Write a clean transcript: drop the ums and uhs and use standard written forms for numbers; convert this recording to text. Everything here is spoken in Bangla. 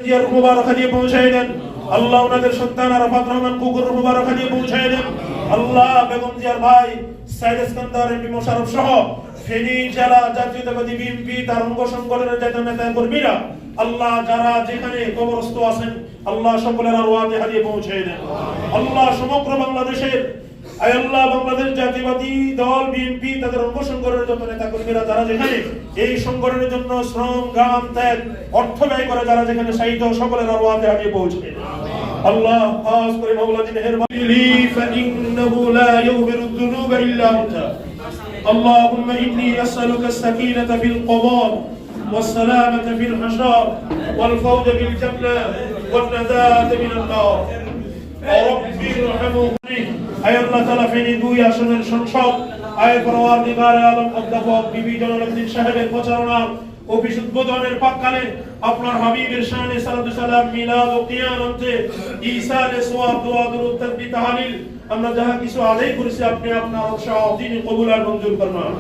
জিয়ার মুবারক দিয়ে পৌঁছায় দেন আল্লাহ। ওনাদের সন্তান আরাফাত রহমান কুকুর মুবারক দিয়ে পৌঁছায় দেন আল্লাহ। বেগম জিয়ার ভাই সাইদ ইস্কান্দার এমপি মোশাররফ সহ ফেনী জেলা জাতীয়তাবাদী বিএনপি তার অঙ্গ সংগঠনের জাতীয় নেতা কর্মীরা আল্লাহ যারা যেখানে কবরস্থ আছেন আল্লাহ সকলের আরওয়াহে হাদিয়ে পৌঁছায় দেন আল্লাহ। সমগ্র বাংলাদেশের আল্লাহ বাংলাদেশ জাতীয়বাদী দল বিএনপি তাদের অঙ্গ সংগঠনের যত নেতা কর্মীরা যারা যেখানে এই সংগঠনের জন্য শ্রম গাম ত্যাগ অর্থ ব্যয় করে যারা যেখানে শহীদ সকলের আরওয়াহে হাদিয়ে পৌঁছায় আল্লাহ। খাস করে মাওলানা মেহেরবানি ফাইন্নাহু লা ইয়াগফিরুদ যুনুবা ইল্লা আনতা اللهم إني أسألك السكينة في القضاء والسلامة في الحشر والفوز بالجنة والنجاة من النار رب ارحمني أي الله تعالى فيني دويا شنن সংসদ আয় পরওয়ারদিগার আলম অধ্যাপক বিবি জলালউদ্দিন সাহেবের প্রচারণা অফিস উদ্বোধনের পাককালে আপনার হাবিবের শানে সালাতু সালাম মিলাদ ও কিয়ামতে ঈসালে সওয়াব দোয়া দুরূদ তাসবিহ তাহলিল আমরা যাহা কিছু আদায় করেছি আপনি আপনার শাহ দিন কবুল আর মঞ্জুর ফরমান।